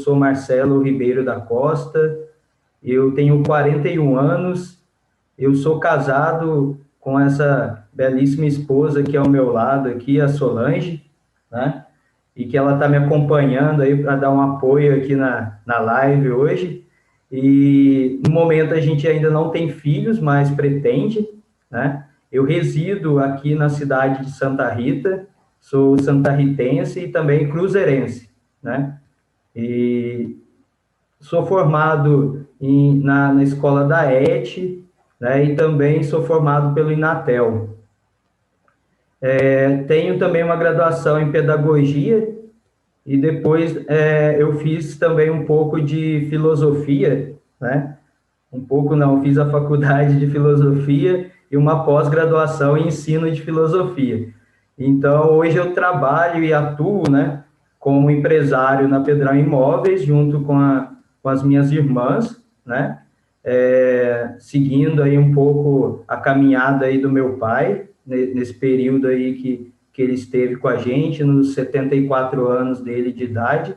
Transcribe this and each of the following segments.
sou Marcelo Ribeiro da Costa, eu tenho 41 anos, eu sou casado com essa belíssima esposa que é ao meu lado aqui, a Solange, né? E que ela está me acompanhando aí para dar um apoio aqui na live hoje. E no momento a gente ainda não tem filhos, mas pretende, né? Eu resido aqui na cidade de Santa Rita, sou santarritense e também cruzeirense, né? E sou formado na escola da ET, né? E também sou formado pelo Inatel. Tenho também uma graduação em pedagogia e depois eu fiz também um pouco de filosofia, né? Um pouco não, fiz a faculdade de filosofia e uma pós-graduação em ensino de filosofia. Então, hoje eu trabalho e atuo, né, como empresário na Pedrão Imóveis, junto com as minhas irmãs, né, seguindo aí um pouco a caminhada aí do meu pai, nesse período aí que ele esteve com a gente, nos 74 anos dele de idade,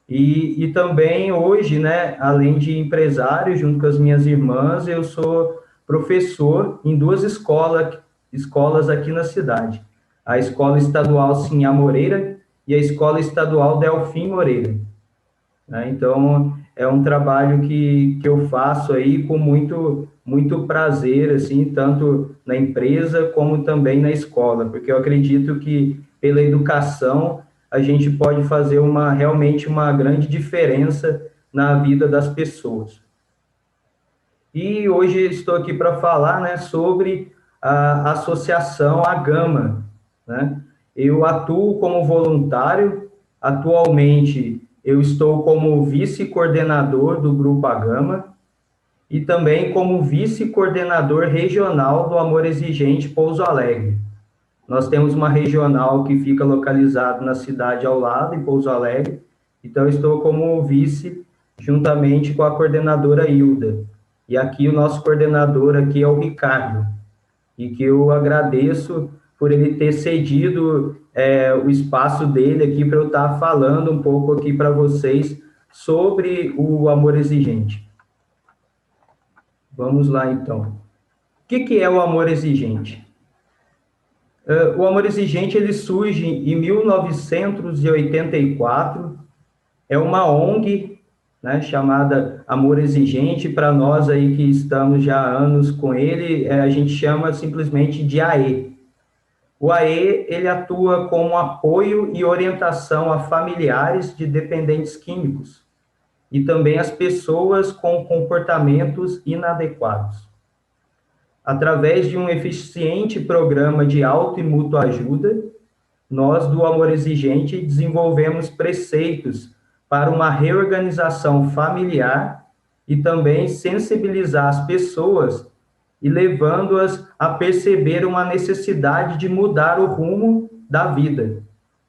e também hoje, né, além de empresário, junto com as minhas irmãs, eu sou professor em duas escolas aqui na cidade. A Escola Estadual Sinhá Moreira e a Escola Estadual Delfim Moreira, né? Então, é um trabalho que eu faço aí com muito prazer, assim, tanto na empresa como também na escola, porque eu acredito que pela educação a gente pode fazer realmente uma grande diferença na vida das pessoas. E hoje estou aqui para falar, né, sobre a Associação Agama, né? Eu atuo como voluntário, atualmente eu estou como vice-coordenador do Grupo Agama e também como vice-coordenador regional do Amor Exigente Pouso Alegre. Nós temos uma regional que fica localizada na cidade ao lado, em Pouso Alegre, então eu estou como vice, juntamente com a coordenadora Hilda. E aqui o nosso coordenador aqui é o Ricardo, e que eu agradeço por ele ter cedido o espaço dele aqui para eu estar falando um pouco aqui para vocês sobre o amor exigente. Vamos lá, então. O que é o amor exigente? O amor exigente ele surge em 1984, é uma ONG, né, chamada Amor Exigente. Para nós aí que estamos já há anos com ele, a gente chama simplesmente de AE. O AE ele atua como apoio e orientação a familiares de dependentes químicos e também as pessoas com comportamentos inadequados. Através de um eficiente programa de auto e mútua ajuda, nós do Amor Exigente desenvolvemos preceitos para uma reorganização familiar e também sensibilizar as pessoas e levando-as a perceber uma necessidade de mudar o rumo da vida.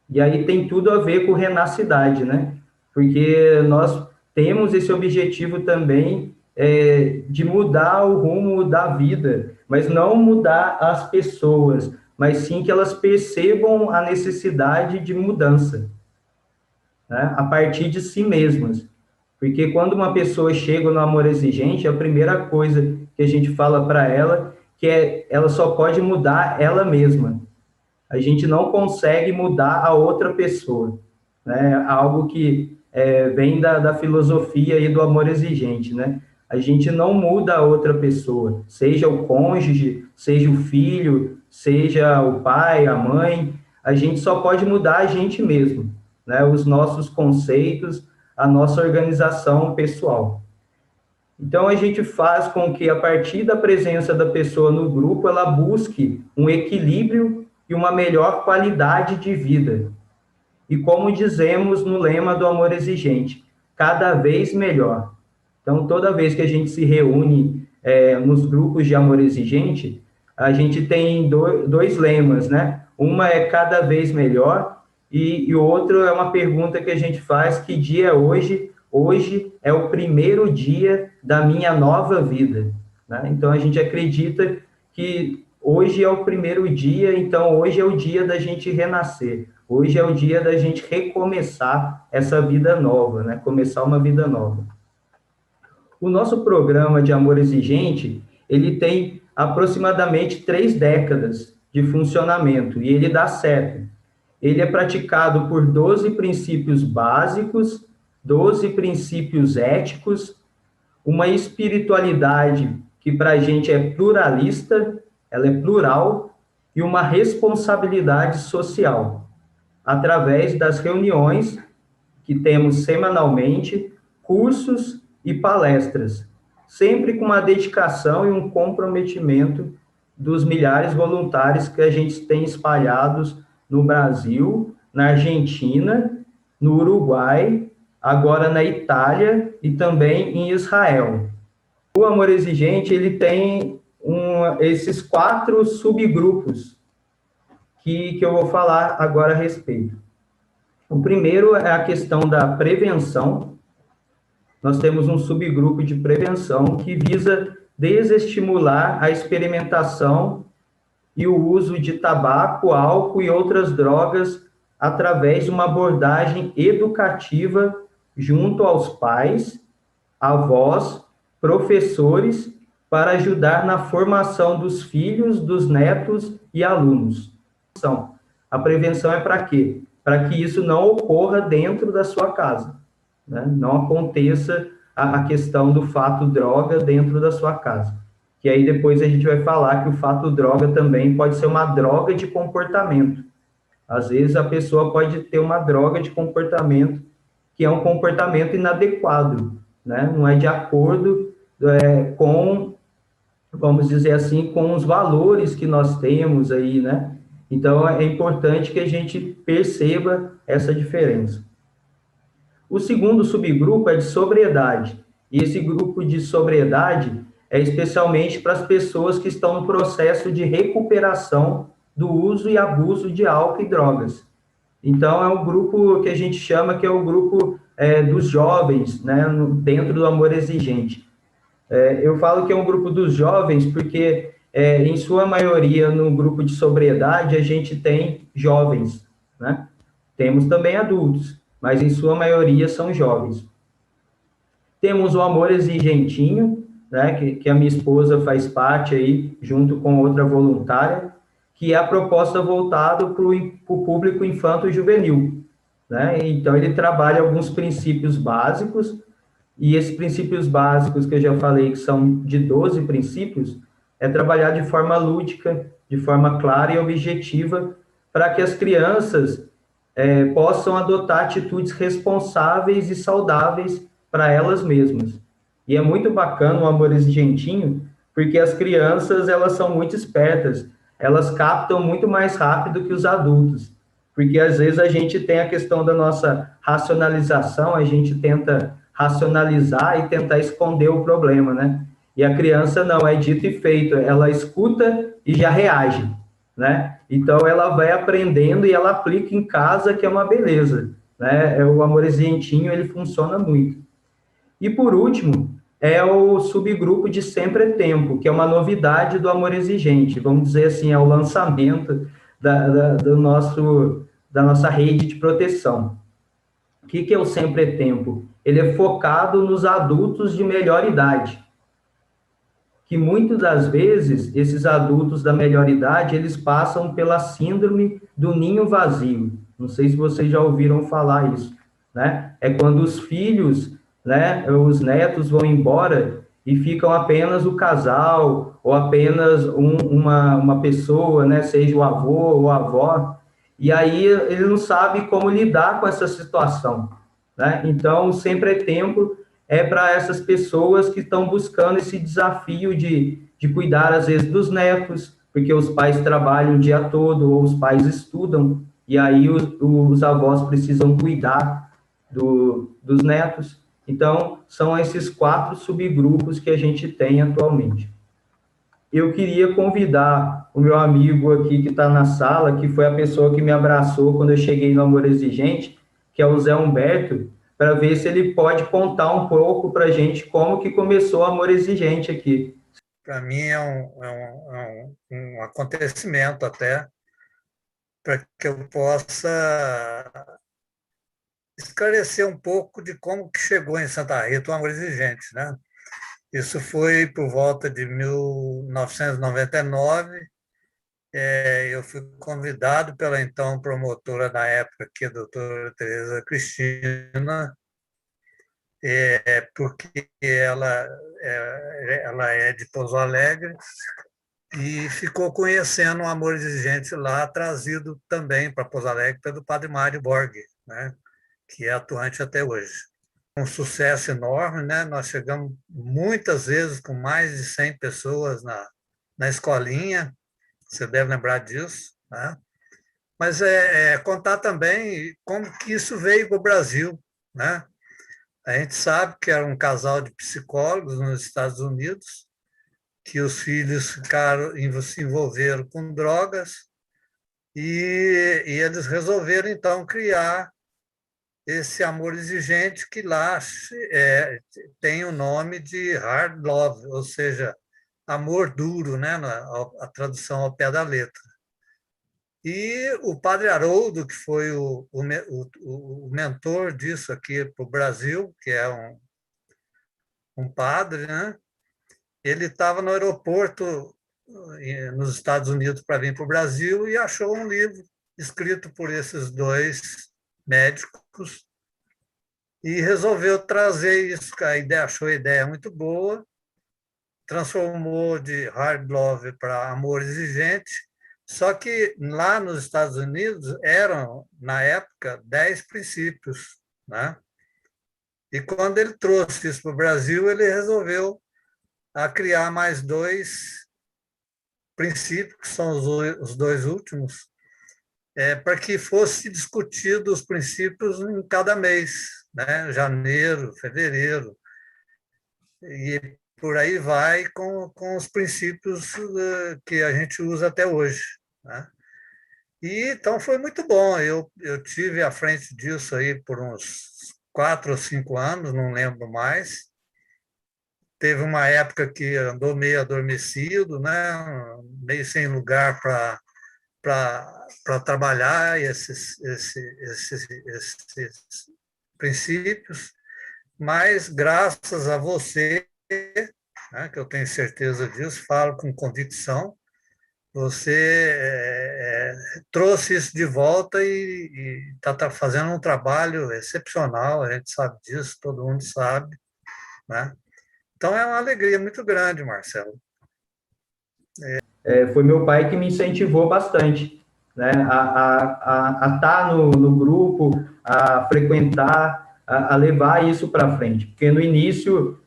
E aí tem tudo a ver com Renacidade, né? Porque nós temos esse objetivo também de mudar o rumo da vida, mas não mudar as pessoas, mas sim que elas percebam a necessidade de mudança, né, a partir de si mesmas. Porque quando uma pessoa chega no amor exigente, a primeira coisa que a gente fala para ela que ela só pode mudar ela mesma. A gente não consegue mudar a outra pessoa, né? Algo que vem da filosofia e do amor exigente, né? A gente não muda a outra pessoa, seja o cônjuge, seja o filho, seja o pai, a mãe, a gente só pode mudar a gente mesmo, né? Os nossos conceitos, a nossa organização pessoal. Então, a gente faz com que, a partir da presença da pessoa no grupo, ela busque um equilíbrio e uma melhor qualidade de vida. E como dizemos no lema do amor exigente, cada vez melhor. Então, toda vez que a gente se reúne nos grupos de amor exigente, a gente tem dois lemas, né? Uma é cada vez melhor e o outro é uma pergunta que a gente faz: que dia é hoje? Hoje é o primeiro dia da minha nova vida, né? Então, a gente acredita que hoje é o primeiro dia, então hoje é o dia da gente renascer. Hoje é o dia da gente recomeçar essa vida nova, né? Começar uma vida nova. O nosso programa de Amor Exigente, ele tem aproximadamente 3 décadas de funcionamento e ele dá certo. Ele é praticado por 12 princípios básicos, 12 princípios éticos, uma espiritualidade que para a gente é pluralista, ela é plural, e uma responsabilidade social, através das reuniões que temos semanalmente, cursos e palestras, sempre com uma dedicação e um comprometimento dos milhares de voluntários que a gente tem espalhados no Brasil, na Argentina, no Uruguai, agora na Itália e também em Israel. O Amor Exigente, ele tem esses 4 subgrupos que eu vou falar agora a respeito. O primeiro é a questão da prevenção. Nós temos um subgrupo de prevenção que visa desestimular a experimentação e o uso de tabaco, álcool e outras drogas através de uma abordagem educativa junto aos pais, avós, professores, para ajudar na formação dos filhos, dos netos e alunos. A prevenção é para quê? Para que isso não ocorra dentro da sua casa, né? Não aconteça a questão do fato droga dentro da sua casa. Que aí depois a gente vai falar que o fato droga também pode ser uma droga de comportamento. Às vezes a pessoa pode ter uma droga de comportamento que é um comportamento inadequado, né? Não é de acordo com, vamos dizer assim, com os valores que nós temos aí, né? Então, é importante que a gente perceba essa diferença. O segundo subgrupo é de sobriedade. E esse grupo de sobriedade é especialmente para as pessoas que estão no processo de recuperação do uso e abuso de álcool e drogas. Então, é um grupo que a gente chama que é o grupo dos jovens, né, dentro do Amor Exigente. Eu falo que é um grupo dos jovens porque, em sua maioria, no grupo de sobriedade, a gente tem jovens, né? Temos também adultos, mas em sua maioria são jovens. Temos o Amor Exigentinho, né, que a minha esposa faz parte aí, junto com outra voluntária, que é a proposta voltada para o público infanto-juvenil, né? Então, ele trabalha alguns princípios básicos, e esses princípios básicos que eu já falei, que são de 12 princípios, é trabalhar de forma lúdica, de forma clara e objetiva, para que as crianças possam adotar atitudes responsáveis e saudáveis para elas mesmas. E é muito bacana o Amor Exigentinho, porque as crianças, elas são muito espertas, elas captam muito mais rápido que os adultos, porque às vezes a gente tem a questão da nossa racionalização, a gente tenta racionalizar e tentar esconder o problema, né? E a criança não, é dito e feito, ela escuta e já reage, né? Então ela vai aprendendo e ela aplica em casa, que é uma beleza, né? O Amor Exigentinho, ele funciona muito. E por último, é o subgrupo de Sempre é Tempo, que é uma novidade do Amor Exigente, vamos dizer assim, é o lançamento da nossa rede de proteção. O que é o Sempre é Tempo? Ele é focado nos adultos de melhor idade, que muitas das vezes, esses adultos da melhor idade, eles passam pela síndrome do ninho vazio. Não sei se vocês já ouviram falar isso, né? É quando os filhos, né, os netos vão embora e ficam apenas o casal, ou apenas uma pessoa, né, seja o avô ou a avó, e aí ele não sabe como lidar com essa situação, né? Então, sempre é tempo para essas pessoas que estão buscando esse desafio de cuidar, às vezes, dos netos, porque os pais trabalham o dia todo, ou os pais estudam, e aí os avós precisam cuidar dos netos. Então, são esses 4 subgrupos que a gente tem atualmente. Eu queria convidar o meu amigo aqui que está na sala, que foi a pessoa que me abraçou quando eu cheguei no Amor Exigente, que é o Zé Humberto, para ver se ele pode contar um pouco para a gente como que começou o Amor Exigente aqui. Para mim é um acontecimento até, para que eu possa esclarecer um pouco de como que chegou em Santa Rita o Amor Exigente, né? Isso foi por volta de 1999. Eu fui convidado pela então promotora na época, que é a doutora Tereza Cristina, porque ela é de Pouso Alegre e ficou conhecendo o Amor Exigente lá, trazido também para Pouso Alegre pelo Padre Mário Borg, né, que é atuante até hoje. Um sucesso enorme, né? Nós chegamos muitas vezes com mais de 100 pessoas na escolinha, você deve lembrar disso, né? Mas contar também como que isso veio para o Brasil, né? A gente sabe que era um casal de psicólogos nos Estados Unidos, que os filhos se envolveram com drogas e eles resolveram, então, criar esse amor exigente que lá tem o nome de hard love, ou seja, amor duro, né, a tradução ao pé da letra. E o padre Haroldo, que foi o mentor disso aqui para o Brasil, que é um padre, né? Ele estava no aeroporto nos Estados Unidos para vir para o Brasil e achou um livro escrito por esses dois médicos e resolveu trazer isso. A ideia, achou a ideia muito boa, transformou de hard love para amor exigente. Só que lá nos Estados Unidos eram, na época, 10 princípios, né? E quando ele trouxe isso para o Brasil, ele resolveu criar mais dois princípios, que são os dois últimos, para que fosse discutido os princípios em cada mês, né? Janeiro, fevereiro, e por aí vai com os princípios que a gente usa até hoje, né? E então foi muito bom. Eu tive à frente disso aí por uns 4 ou 5 anos, não lembro mais. Teve uma época que andou meio adormecido, né? Meio sem lugar para trabalhar esses princípios, mas graças a você, né, que eu tenho certeza disso, falo com convicção, você trouxe isso de volta e está fazendo um trabalho excepcional, a gente sabe disso, todo mundo sabe, né? Então é uma alegria muito grande, Marcelo. Foi meu pai que me incentivou bastante, né, a estar no grupo, a frequentar, a levar isso para frente. Porque no início,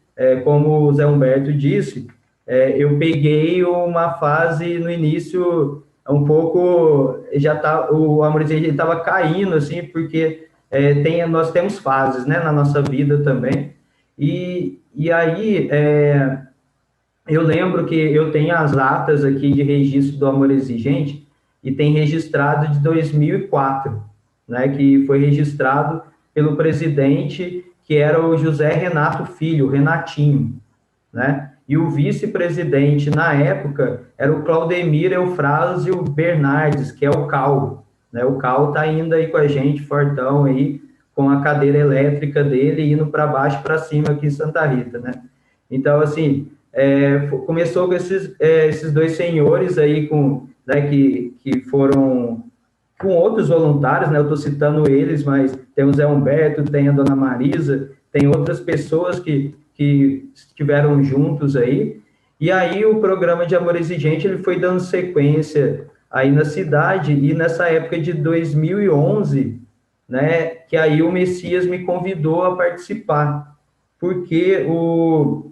como o Zé Humberto disse, eu peguei uma fase no início um pouco, já tá, o amor estava caindo, assim, porque nós temos fases, né, na nossa vida também. E aí, eu lembro que eu tenho as atas aqui de registro do Amor Exigente e tem registrado de 2004, né, que foi registrado pelo presidente, que era o José Renato Filho, Renatinho, né? E o vice-presidente na época era o Claudemir Eufrásio Bernardes, que é o Cal, né? O Cal está ainda aí com a gente, fortão aí, com a cadeira elétrica dele indo para baixo para cima aqui em Santa Rita, né? Então, assim, começou com esses dois senhores aí, né, que foram com outros voluntários, né? Eu estou citando eles, mas tem o Zé Humberto, tem a Dona Marisa, tem outras pessoas que estiveram juntos aí. E aí o programa de Amor Exigente ele foi dando sequência aí na cidade e nessa época de 2011, né? Que aí o Messias me convidou a participar, porque o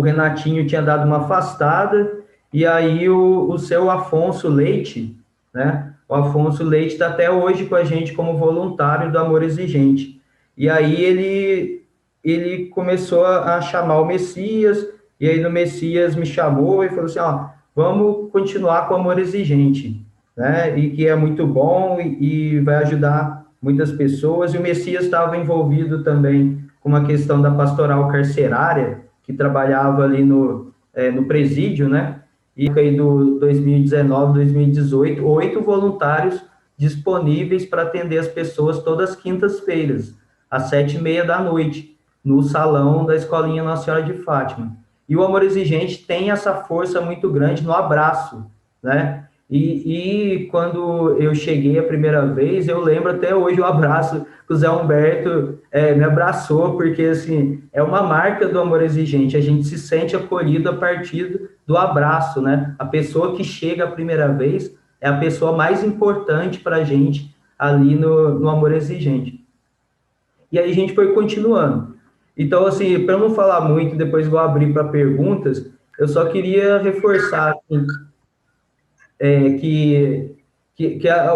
Renatinho tinha dado uma afastada, e aí o seu Afonso Leite, né? O Afonso Leite está até hoje com a gente como voluntário do Amor Exigente. E aí ele começou a chamar o Messias, e aí no Messias me chamou e falou assim, ó, vamos continuar com o Amor Exigente, né? E que é muito bom e vai ajudar muitas pessoas. E o Messias estava envolvido também com uma questão da pastoral carcerária, que trabalhava ali no presídio, né? e aí do 2019, 2018, 8 voluntários disponíveis para atender as pessoas todas as quintas-feiras, às 7h30 da noite, no salão da Escolinha Nossa Senhora de Fátima. E o Amor Exigente tem essa força muito grande no abraço, né? E quando eu cheguei a primeira vez, eu lembro até hoje o abraço que o Zé Humberto me abraçou, porque, assim, é uma marca do Amor Exigente, a gente se sente acolhido a partir do abraço, né? A pessoa que chega a primeira vez é a pessoa mais importante para a gente ali no Amor Exigente. E aí a gente foi continuando. Então, assim, para não falar muito, depois vou abrir para perguntas, eu só queria reforçar, assim,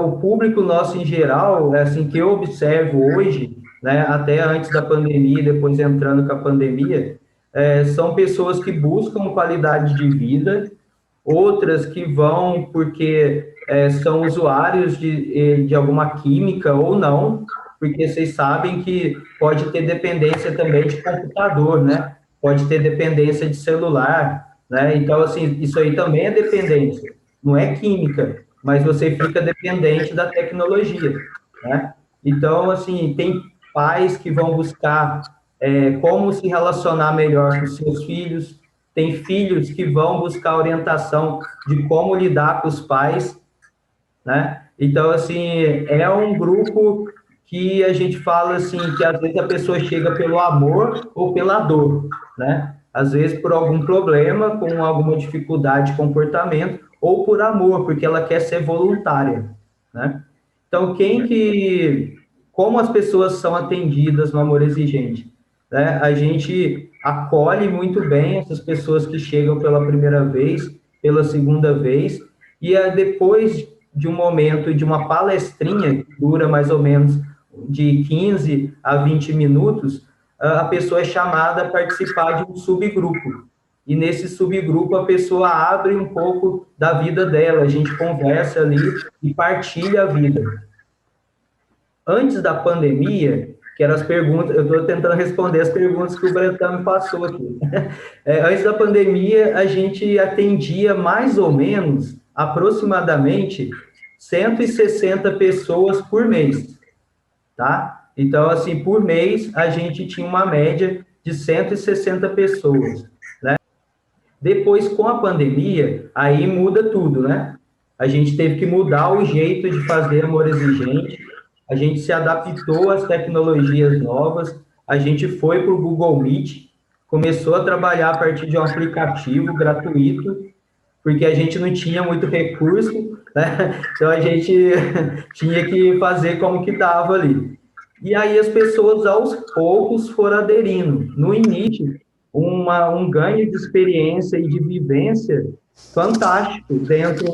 o público nosso em geral, assim, que eu observo hoje, né, até antes da pandemia, depois entrando com a pandemia, são pessoas que buscam qualidade de vida, outras que vão porque são usuários de alguma química ou não, porque vocês sabem que pode ter dependência também de computador, né? Pode ter dependência de celular, né? Então, assim, isso aí também é dependência, não é química, mas você fica dependente da tecnologia, né? Então, assim, tem pais que vão buscar como se relacionar melhor com seus filhos, tem filhos que vão buscar orientação de como lidar com os pais, né? Então, assim, é um grupo que a gente fala assim, que às vezes a pessoa chega pelo amor ou pela dor, né? Às vezes por algum problema, com alguma dificuldade de comportamento, ou por amor, porque ela quer ser voluntária, né? Então, como as pessoas são atendidas no Amor Exigente, né? A gente acolhe muito bem essas pessoas que chegam pela primeira vez, pela segunda vez, e depois de um momento de uma palestrinha, que dura mais ou menos de 15 a 20 minutos, a pessoa é chamada a participar de um subgrupo. E nesse subgrupo a pessoa abre um pouco da vida dela, a gente conversa ali e partilha a vida. Antes da pandemia, que eram as perguntas, eu estou tentando responder as perguntas que o Bretão me passou aqui. Antes da pandemia, a gente atendia mais ou menos, aproximadamente, 160 pessoas por mês, tá? Então, assim, por mês, a gente tinha uma média de 160 pessoas, né? Depois, com a pandemia, aí muda tudo, né? A gente teve que mudar o jeito de fazer Amor Exigente, a gente se adaptou às tecnologias novas, a gente foi para o Google Meet, começou a trabalhar a partir de um aplicativo gratuito, porque a gente não tinha muito recurso, né? Então a gente tinha que fazer como que dava ali. E aí as pessoas aos poucos foram aderindo. No início, um ganho de experiência e de vivência fantástico dentro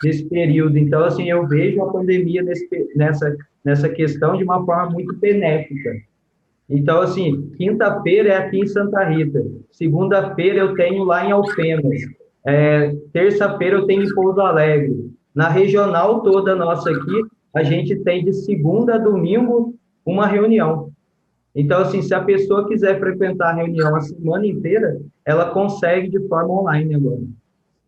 desse período. Então, assim, eu vejo a pandemia nessa questão de uma forma muito benéfica. Então, assim, quinta-feira é aqui em Santa Rita, segunda-feira eu tenho lá em Alfenas, terça-feira eu tenho em Pouso Alegre. Na regional toda nossa aqui, a gente tem de segunda a domingo uma reunião. Então, assim, se a pessoa quiser frequentar a reunião a semana inteira, ela consegue de forma online agora.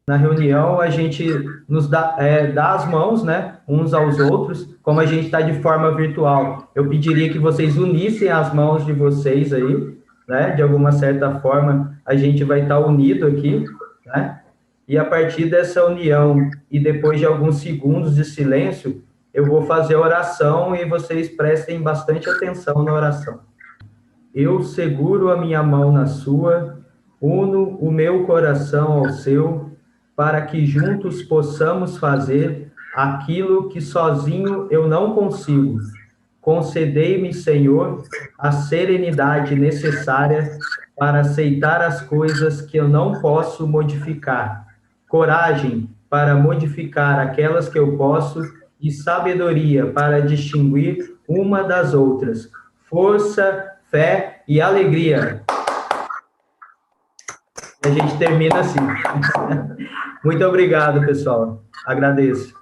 Na reunião, a gente nos dá as mãos, né, uns aos outros, como a gente está de forma virtual. Eu pediria que vocês unissem as mãos de vocês aí, né, de alguma certa forma, a gente vai estar unido aqui, né, e a partir dessa união e depois de alguns segundos de silêncio, eu vou fazer a oração e vocês prestem bastante atenção na oração. Eu seguro a minha mão na sua, uno o meu coração ao seu, para que juntos possamos fazer aquilo que sozinho eu não consigo. Concedei-me, Senhor, a serenidade necessária para aceitar as coisas que eu não posso modificar, coragem para modificar aquelas que eu posso e sabedoria para distinguir uma das outras, força, fé e alegria. A gente termina assim. Muito obrigado, pessoal. Agradeço.